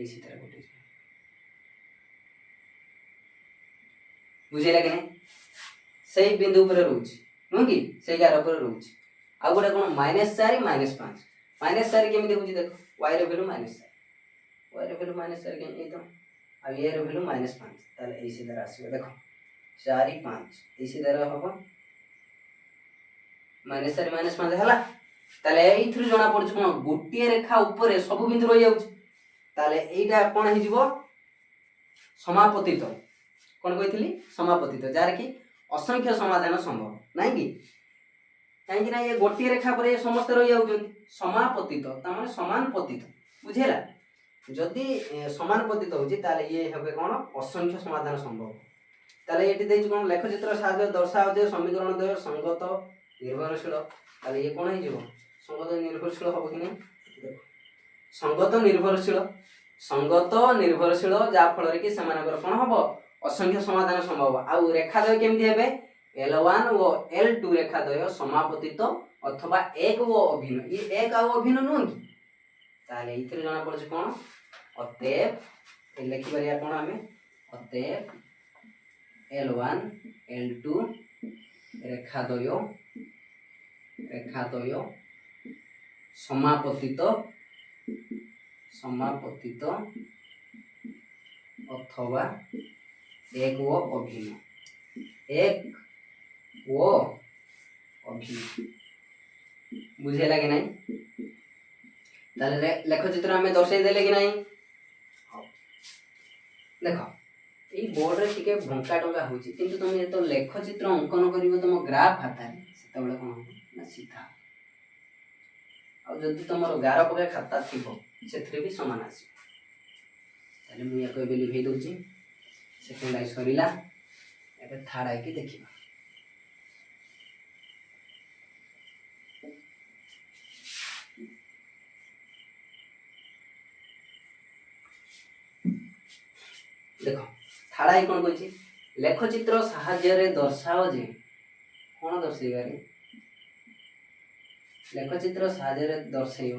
ऐसी तरह गुटे बुझेला कि नहीं सही बिंदु ऊपर रहउछि नु कि सही गार ऊपर रहउछि आ गोटे कोन -4 -5 -4 केमिति होछि देखो y रो वैल्यू -4 y रो वैल्यू -4 के ए तो आ y रो वैल्यू -5 ताले ऐसे तरह आसीबो देखो 4 5 ऐसे तरह होबो -4 -5 हला ताले एई थ्रु जणा पड़छ कोन गोटिए रेखा ऊपर सब बिंदु रहि जाउछि ताले एइटा कोन हि जिवो समापतित कौन कही समापतित जार कि असंख्य समाधान संभव नहीं कि कहीं ना ये गोटे रेखा पर ये समस्त रही जाऊँ समापतित तार समान पतित बुझेगा जदि समान पतित होची ताले ये हेबे कोन असंख्य समाधान संभव ताले एटी देछि कोन लेखचित्र साहाय्य दर्शाओ जे समीकरण द्वय संगत निर्भरशील ताले ये कोन हे जिवो संगत निर्भरशील होबो कि नहीं संगत निर्भरशील जा फल रे कि समानकर कोन होबो असंख्य समाधान संभव आउ रेखाद्वय केमती हेबे L1 व L2 रेखाद्वय समापतित अथवा एक व अभिन्न ये एक आउ अभिन्न नु कि ताले इथरे जणा पड़छ कोन अतएव ए लिखि परिया कोन हमें अतएव L1 L2 रेखाद्वय समापतित अथवा एक वो अभिन्न बुझेला कि नहीं ताले लेखचित्र हमें दर्शाई देले कि नहीं देखो ए बोर्ड रे टिके भंका टंगा होची किंतु तुम जे तो लेखचित्र अंकन करिवो तुम ग्राफ खाता रे सेतबेले कोन ना सीधा आ जदी तुमरो 11 पके खाता थिबो सेथरे भी समान आसी ताले मु या कोइ बेली भे दोची सेकेंड आई सरीला थार्ड आई की देखिए देख थार्ड आई कौन कही लेखचित्र साहाय्य दर्शाओ जे कौन दर्शाइबार लेखचित्र साहाय्य दर्शाइब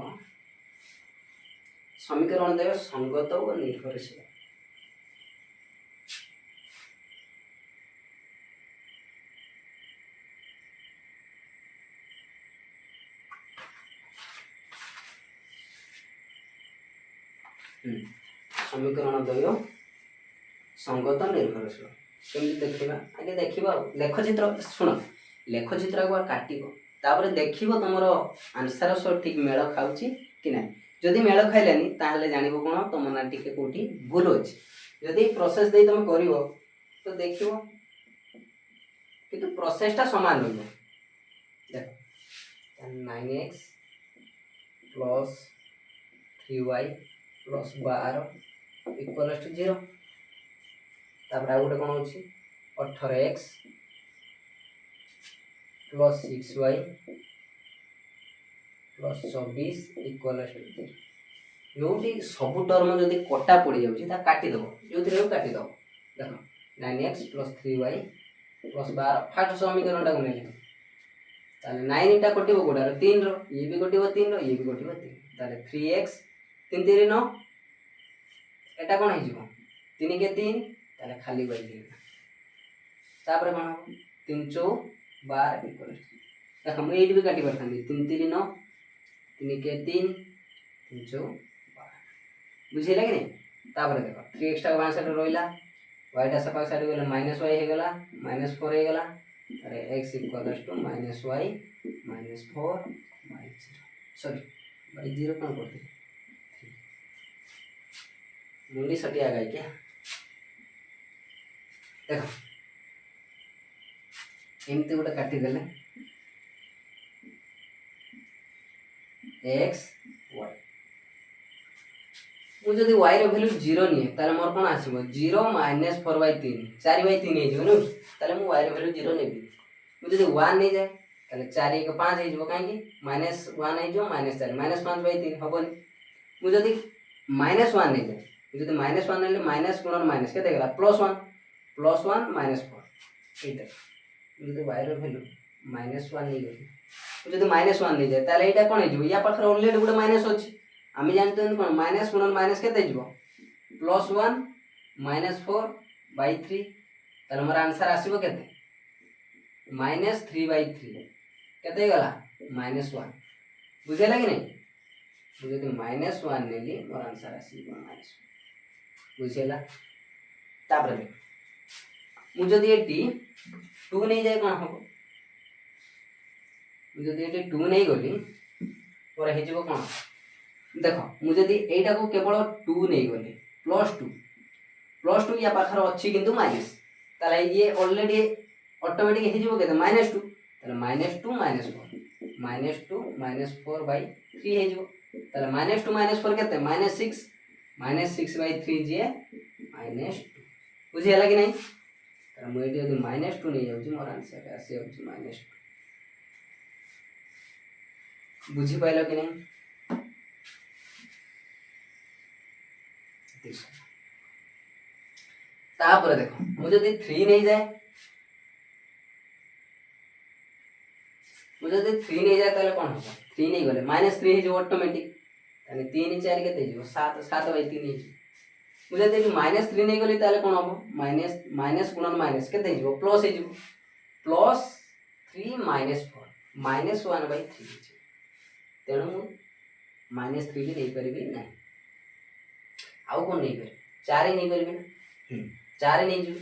समीकरण देव संगत और निर्भरशील समीकरण द्वय संगत निर्भरशील केमती देखा आगे देखा लेखचित्र शुण लेखचित्र को काटिब तापर देखिब तुमर आंसर सह ठीक मेल खाऊची कि ना जदि मेल खाइलानी ताहले जानिबो कोन तुम ना टिके कोठी भूल अछि जदि प्रोसेस दे तुम करिवो तो देखिबो किंतु प्रोसेसटा समान रहइबो देख 9x plus 3y plus 12 equal to 0 तापर आ गोटे कौन अच्छी 18x plus 6y plus 24 equal to 0 जो सब टर्म जदि कटा पड़ जाऊँगी काटिदेव जो काटिदेव देख 9x plus 3y plus 12 fast समीकरण टाक नहीं ताले 9 टा कटिबो कोडा 3 रो ये भी कटिबो 3 रो ये भी कटिबो 3 ताले 3x 3 3 9 एटा कोन हे जिवो 3 के 3 ताले खाली बाई 3 तापर कोन हो 3 4 12 इक्वल देख हम एट भी काटी परथांदी 3 3 9 3 के 3 3 4 12 बुझिला कि नहीं तापर देखो 3x टा बां साइड रोइला y टा सपा साइड गेला -y हे गेला -4 हे गेला अरे x equal to -y -4 sorry by 0 कौन करते मुंडी सटी आ गई क्या देखो एमती गोटे काटिदेले x y मुझे y रो वैल्यू 0 नहीं है ताले मोर कोन आसीबो 0 - 4/3 4/3 हे जिवो न ताले मु y रो वैल्यू 0 नेबी मुझे 1 नहीं जाए ताले 4 1 5 हे जिवो काहे की -1 हे जिवो -4 -5/3 हबन मुझे -1 नहीं जाए मुझे -1 नेले माइनस गुणन माइनस के देगला +1 -4 एटा मुझे y रो वैल्यू -1 नहीं गई मुझे -1 नहीं जाए ताले एटा कोन हे जिवो या पाखर ऑलरेडी गुडे माइनस अछि आमी जानते हैं कोन माइनस गुणन माइनस केते जिवो +1 -4/3 ताले हमर आंसर आसीबो केते -3/3 केते गला -1 बुझेला कि नहीं मुझे -1 नेली मोर आंसर आसीबो -1 बुझेला तापर देख मुझे जदि एटी 2 नहीं जाए कोन हबो मुझे जदि एटी 2 नहीं गली और हे जिवो कोन देखो मुझे जदि एटा को केवल 2 नहीं गली +2 या पाखर अच्छी किंतु माइनस ताले ये ऑलरेडी ऑटोमेटिक हे जिवो केते -2 ताले -2 -4 -2 -4/3 हे जिवो ताले -2 -4 केते -6 -6/3 जे -2 बुझिला कि नहीं ताले मु एटी यदि -2 नहीं जाउची मोर आंसर आसी जाउची -2 बुझी पाइलो कि नहीं तापर देखो मुझे यदि 3 नहीं जाए मुझे यदि 3 नहीं जाए ताले कोन हो 3 नहीं गले -3 हे जो ऑटोमेटिक ताले 3 4 केते जिवो 7 7/3 हे मुझे यदि -3 नहीं गली ताले कोन हो माइनस गुणन माइनस केते जिवो प्लस हे जिवो +3 -4 -1/3 तेणु -3 की नहीं परिबी नहीं आउ कोन नहीं पर 4 नहीं परिबी ना 4 नहीं जिवो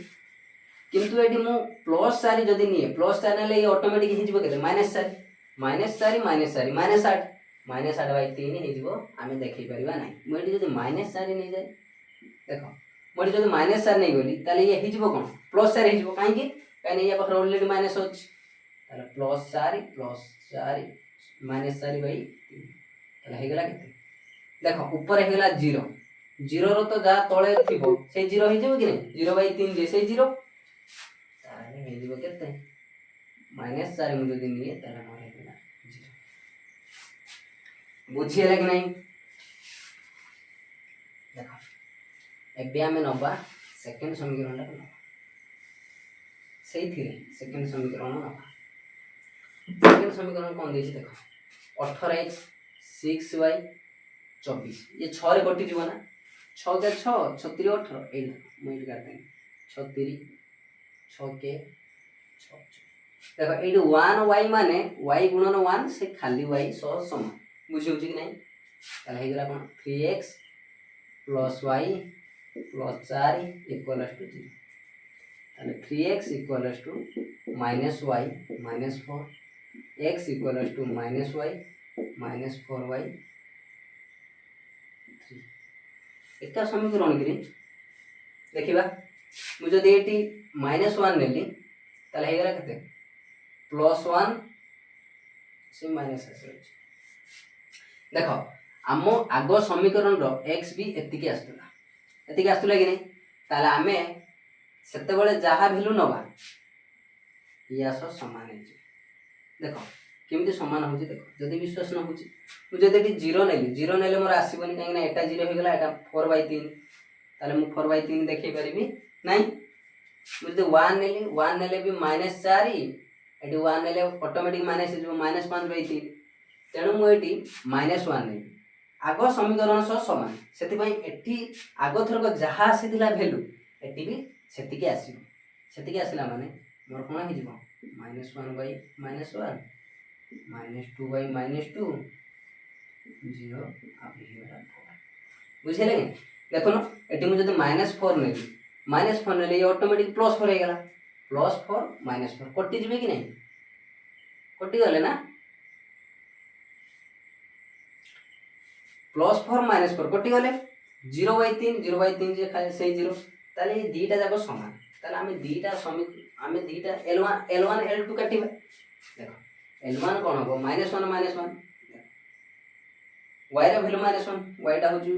किंतु एटी मु +4 जदि नहीं +4 नेले ये ऑटोमेटिक हे जिवो केते -4 -8 -8/3 हे जिवो आमे देखि परिबा नाही मु एटी जदि -4 नहीं जाए देखो मु एटी जदि -4 नहीं गली ताले ये हे जिवो कोन +4 हे जिवो काहे की ये पाखर ऑलरेडी माइनस अछि ताले +4 -4/3 ताले हे गेला केते देखो ऊपर हे गेला 0 0 रो तो जा तळे थिबो से 0 हे जिवो कि नहीं 0/3 जे से 0 आसीबो केते -4 मु जदी निये ताले मोर हेला 0 बुझियला कि नहीं देखो एबे आमे नबा सेकंड समीकरण टा नबा सेकंड समीकरण नबा सेकंड समीकरण कोन देछि देखो 18x 6y 24 ये 6 रे कटि जीव ना 6 के 6 36 18 ए मैं काट दे 36 6 के 6 देखो ए 1y माने y गुणन 1 से खाली y सह समान बुझि होछि कि नहीं ताले हे गला कोन 3x plus y plus 4 equals to 0 ताले 3x equals to minus y minus 4 x equals to minus y minus 4y 3 एका समीकरण कि देखिबा मु जदि एटी -1 नेली ताले हे गला कते +1 से माइनस देखो आम आग समीकरण रो x भी एतिकी आस्तला कि नहीं ताले आमे सेते बेले जहा वैल्यू नबा या समान है देखो केमिति समान होची देखो जदि विश्वास न होची मु जदि 0 नेले मोर आसीबनी काहे ना एटा 0 हो गला एटा 4/3 ताले मु 4/3 देखै परिबी नहीं मु जदि 1 नेले भी -4 एटी 1 नेले ऑटोमेटिक माइनस हो -5/3 तेणु मु एटी -1 नेली आग समीकरण सह समान सेति एटी आग थरक जहा आसीथिला वैल्यू एटी भी सेतिके आसिला माने मोर कोन हे जिवो -1/-1 -2/-2 0 आबि हेला बुझिले कि देखो न एटी मु जदि -4 नेली ये ऑटोमेटिक +4 हे गेला +4 -4 कटि जिवे कि नहीं कटि गले ना +4 -4 कटि गले 0/3 जे खाली से 0 ताले ये दीटा जाको समान ताले आमे दीटा L1 L2 काटिबा देखो L1 कोन हो -1 -1 y रो वैल्यू -1 y टा होजु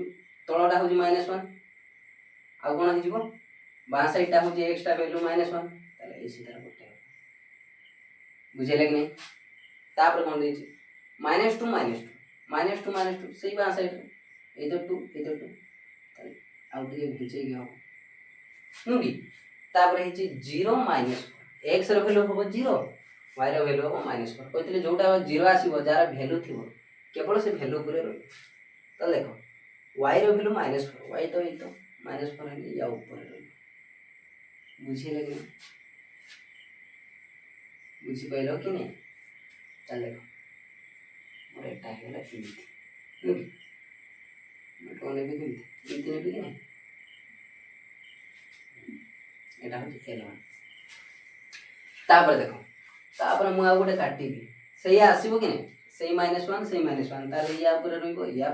तळटा होजु -1 आ कोन हे जिवो बा साइडटा होजु x टा वैल्यू -1 ताले ए सीधा गोटे बुझेले कि नहीं तापर कोन देछि -2 सेही बा साइड इधर 2 ताले आउ दिए घिचे गयो नुगी तापर हे 0 - x रो वैल्यू हो 0 y रो वैल्यू हो -4 कहतिले जोटा 0 आसीबो जार वैल्यू थिबो केवल से वैल्यू पुरे रही तो देखो y रो वैल्यू -4 y तो -4 है या ऊपर रही बुझिले कि बुझी पाइलो कि नहीं चल देखो मोर एटा हेला एमिति नुगी मैं कोने भी एमिति ने भी कि नहीं एटा हो L1 तापर देखो तापर मु आ गोटे काटिबी सही आसीबो कि नहीं सही -1 ताले या ऊपर रहइबो आ या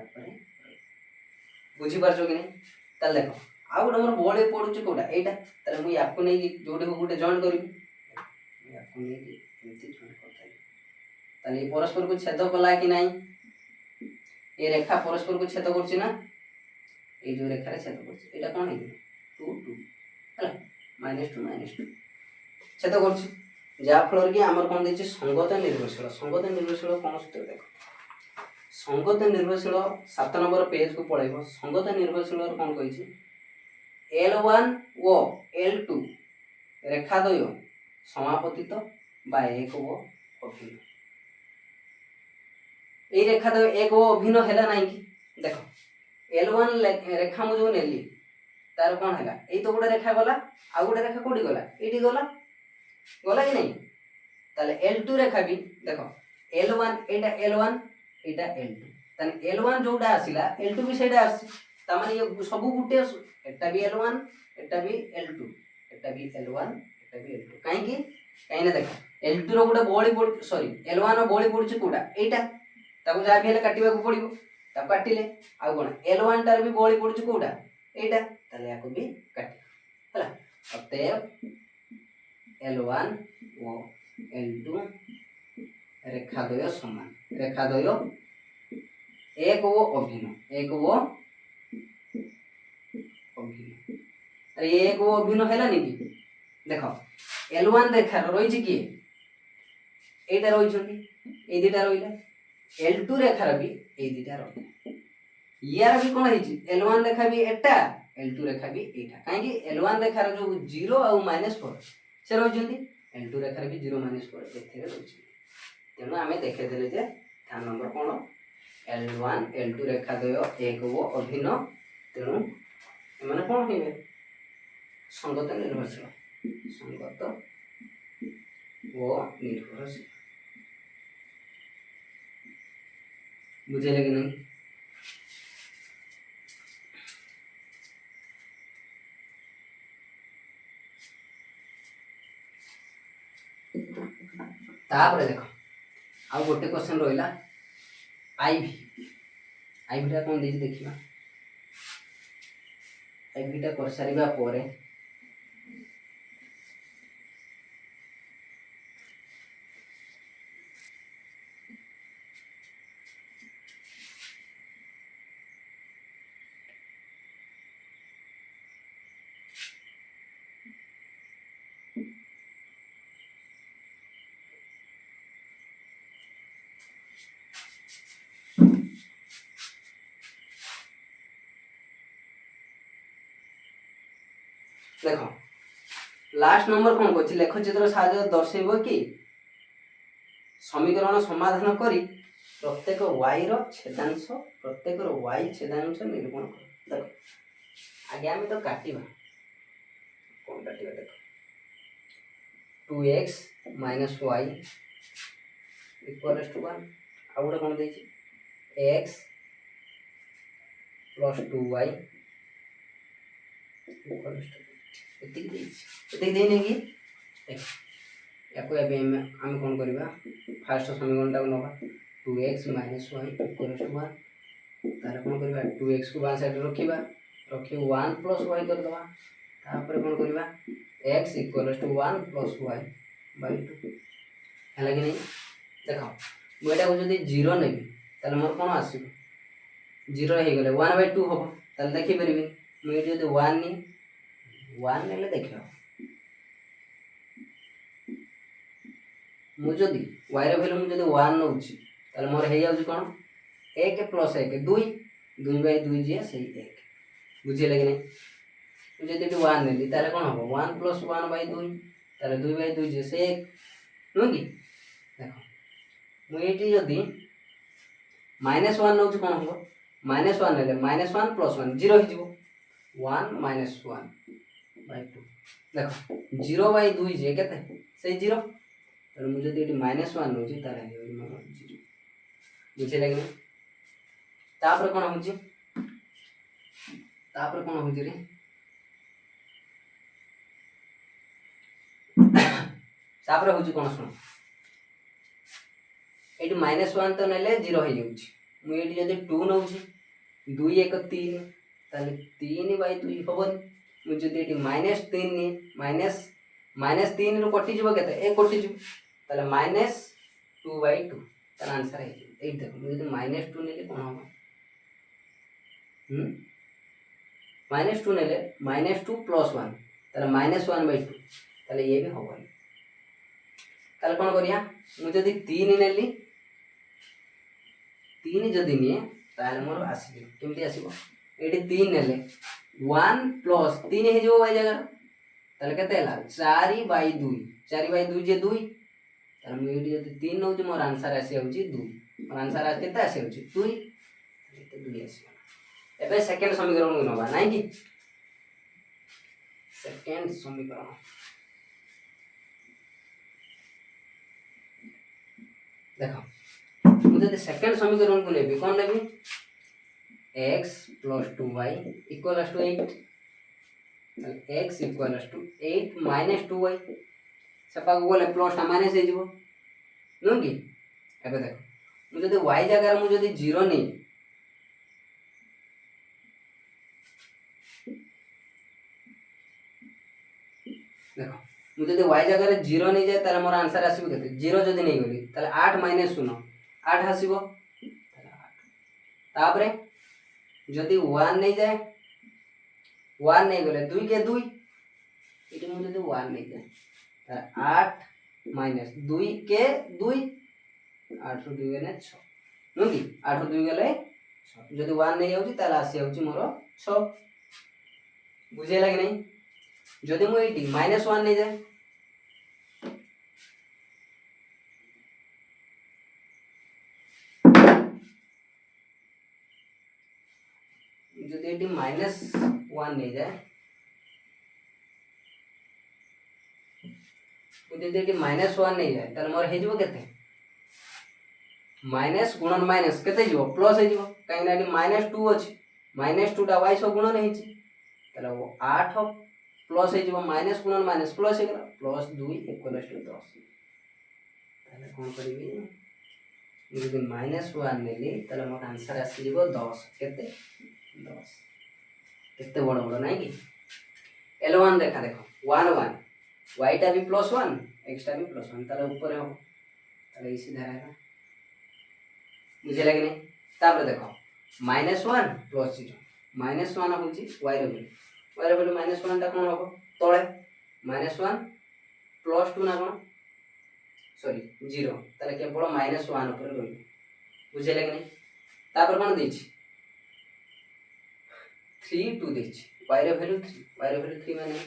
ऊपर बुझी परछो कि नहीं ताले देखो आ गोटे मोर बोले पडुची कोडा एटा ताले मु याकु नै कि जोडे गोटे जॉइन करबी याकु नै कि एमिति जॉइन करताई ताले परस्पर को छेद कला कि नहीं ये रेखा परस्पर को छेद करछि ना ए जो रेखा रे छेद करछि एटा कोन हे 2 हला -2 छेद करछि जा फलर कि हमर कोन देछि संगत निर्भरशील कोन सूत्र देखो संगत निर्भरशील 7 नंबर पेज को पढाइबो संगत निर्भरशील कोन कहिछि L1 ओ L2 रेखा द्वय समापतित बा एक ओ अभिन्न ए रेखा द्वय एक ओ अभिन्न हैला नाही कि देखो L1 रेखा मु जो नेली तार कोन हैला ए तो गोटे रेखा गला आ गोटे रेखा कोडी गला एटी गला कि नहीं ताले L2 रेखा भी देखो L1 एटा L1 एटा L2 ताने L1 जोडा आसिला L2 भी सेडा आसी त माने ये सब गुटे एटा भी L1 एटा भी L2 एटा भी L1 एटा भी L2 काहे कि ना देखो L2 रो गुटे बोली पड़ सॉरी L1 रो बोली पड़छ कोडा एटा ताको जा भी हेले काटिबा को पड़िबो ता काटिले आ कोन L1 तार भी बोली पड़छ कोडा एटा ताले याको भी काटि हला अतएव L1 ओ L2 रेखाद्वय समान रेखाद्वय एक वो अभिन्न अरे एक वो अभिन्न हैला नहीं कि देख L1 रेखार रही किए এইটা রইছন্তি এই দুইটা রইলা L2 রেখার বি এই দুইটা রইলা ইয়ার বি কোন হইছি L1 রেখা বি এটা L2 রেখা বি এইটা কাই কি L1 রেখার जो 0 ଆଉ -4 সে রইছন্তি L2 রেখার বি 0 -4 এথিরে রইছি তেনু আমি দেখাই দেলে যে ধ্যান নম্বর কোন L1 L2 রেখা দ্বয় এক ও অভিন্ন তেনু মানে কোন হইবে সঙ্গত নির্ভরশীল সঙ্গত ও নির্ভরশীল बुझेगा कि नहीं तापर देख आउ गोटे क्वेश्चन रहा आईवी आईवीटा कौन दे देखा आईवीटा कर सारा पर देख लास्ट नंबर कौन कह लेखचित्र साहाय्य दर्शेब कि समीकरण समाधान करी प्रत्येक y रो छेदांश प्रत्येक y छेदांश निरूपण कर देख आगे आम तो काटिबा कौन काटिबा देख 2x - y इक्वल्स टू 1 आ गोटे कौन देछि x + 2y इक्वल्स टू एतिक देने की या आम कौन करवा फास्ट समीकरणटा नवा 2x - y इक्वल्स टू 1 तार कौन करवा 2x को बां साइड रखिबा रखि 1 + y कर दवा तापर कौन करवा x इक्वल्स टू 1 + y / 2 हला कि नहीं देखो मुझे को जदी 0 नेबी ताले मोर कोन आसीबो 0 हे गेले 1/2 होबो ताले देखि परबी मुझे जदी 1 नी 1 नेले देखियो मु जदी y रे वैल्यू मु जदी 1 नउची ताले मोर हे जाउची कोन 1 + 1 2 2/2 जे सही 1 बुझिले कि नहीं मु जदी 1 नेली ताले कोन होबो 1 + 1/2 ताले 2/2 जे से 1 नु कि देखो मु एटी जदी -1 नउची कोन होबो -1 नेले -1 + 1 0 हे जिवो 1 - 1/2 देखो 0/2 जे केते से 0 तो मुझे तो -1 नउची तारे हे 0 बुझे लागले तापर कोन होची तापर कोन होची रे तापर होची कोन सुन एटी -1 तो नेले 0 हे जाउची मु एटी जदी 2 नउची 2 1 3 ताले 3/2 होबन मु जदी एटी -3 नि -3 रो कटि जबो केते ए कटि जबो ताले -2/2 तार आंसर है ए देखो मु जदी -2 नेले कोन होबो -2 नेले -2 + 1 ताले -1/2 ताले ये भी होबो ताले कोन करिया मु जदी 3 नेली 3 जदी निए ताले मोर आसीबो केमति आसीबो एटी 3 नेले 1 + 3 हे जो वाई जगह ताले केते हला 4/2 4/2 जे 2 ताले मु एटी जदी 3 नउची मोर आंसर आसी होची 2 मोर आंसर आ केते आसी होची 2 एते 2 आसी एबे सेकंड समीकरण को नबा नाही कि सेकंड समीकरण देखो मुझे सेकंड समीकरण को लेबी कोन लेबी x + 2y equals to 8 x equals to 8 - 2y सपा को बोले प्लस टा माइनस हे जिवो नु कि एबे देखो मु जदी y जगह मु जदी 0 नै देखो मु जदी y जगह रे 0 नै जाय ताले मोर आंसर आसीबो केते 0 जदी नै गली ताले 8 - 0 8 आसीबो ताले 8 तापरे जदी 1 नै जाय 1 नै गले 2 के 2 ये मुझे जो 1 नहीं जाए 8 माइनस 2 के 2 8 ରୁ 2 गले 6 नु कि 8 ରୁ 2 गले 6 जदि 1 नहीं आउची ताला आसी आउची मोर 6 बुझे लागे नहीं जदि मु एटी -1 नहीं जाए जदि एटी -1 नहीं जाए जदि एटी -1 नहीं जाए ताले मोर हे जिवो केते माइनस गुणन माइनस केते जिवो प्लस हे जिवो काई ना एटी -2 अछि -2 टा y सो गुणन हेछि ताले वो 8 प्लस हे जिवो माइनस गुणन माइनस प्लस हे गेला +2 = 10 ताले कोन करिवि यदि -1 नेली ताले मोर आंसर आसी जिवो 10 केते 10 केते बड़ बड़ नाही कि L1 देखा देखो 1 1 y टा भी +1 x टा भी +1 ताले ऊपर हो ताले इसी धारा है बुझे लगे नहीं तापर देखो -1 + 0 -1 होची y रो वैल्यू -1 टा कोन हो तळे -1 +2 ना कोन सॉरी 0 ताले केवल -1 ऊपर रही बुझे लगे नहीं तापर कोन देछि 3 2 देछि y रो वैल्यू 3 माने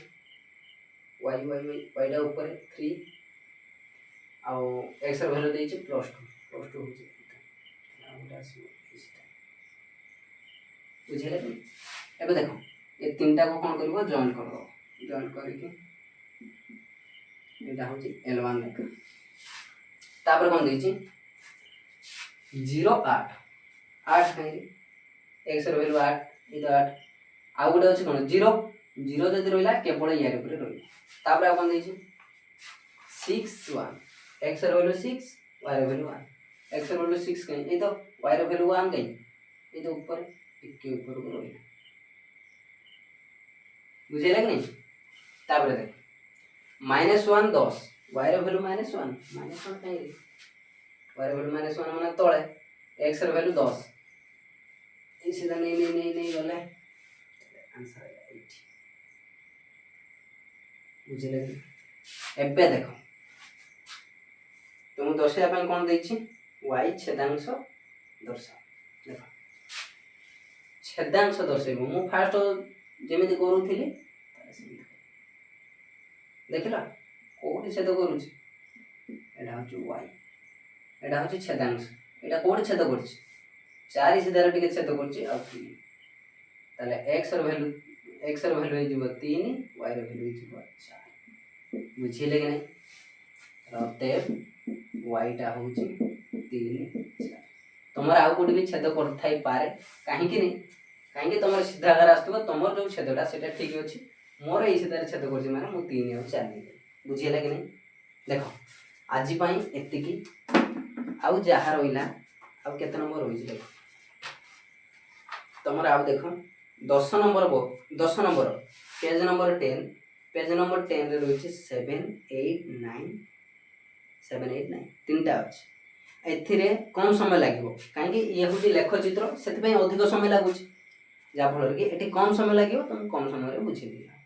y टा ऊपर 3 आ x रो वैल्यू देछि +2 होछि बुझे लगे एबे देखो ये तीनटा को कोन करबो जॉइन कर दो जॉइन करके एटा होछि L1 लेखा तापर कोन देछि 0 8 8 काई x रो वैल्यू 8 ई तो 8 आ गुडे अछि कोन 0 0 जदि रोइला केवल यार ऊपर रोइला तापर आ कोन देछि 6 1 x रो वैल्यू 6 y रो वैल्यू 1 x रो वैल्यू 6 काई ई तो y रो वैल्यू 1 काई ई तो ऊपर टिके ऊपर को रोइला बुझे लगे नहीं तापर देख -1 10 y रो वैल्यू -1 काई y रो वैल्यू -1 माने तळे x रो वैल्यू 10 ई सीधा नहीं गले आंसर है 8 बुझे लगे एबे देखो तुम दर्शाया पई कोन देछि y छेदांश दर्शा देखो छेदांश दर्शेबो मु फास्ट जेमिति करूथिली देखिला कोठी छेद करूछि एडा होछि y एडा होछि छेदांश एडा कोठी छेद करछि 4 सीधार टिके छेद करछि आ 3 ताले x रो वैल्यू हे जिवो 3 y रो वैल्यू हे जिवो 4 बुझिले कि नहीं रते y टा होछि 3 4 तमर आउ कोठी भी छेद कर थाई पारे काहे कि नहीं काहे कि तमर सीधा आगर आस्तबो तमर जो छेदटा सेटा ठीक अछि मोर ए सीधार छेद करछि माने मु 3 आ 4 नै बुझिले कि नहीं देखो आजि पई एतिकी आउ जहा रोइला आउ केते नंबर होइछि देखो तमर आउ देखो 10 नंबर पेज नंबर 10 रे रोइछि 7 8 9 तीनटा अछि एथिरे कम समय लागिवो काहे कि ये होछि लेख चित्र सेति पई अधिक समय लागुछि जा फल रे कि एठी कम समय लागिवो तुम कम समय रे बुझि दिया।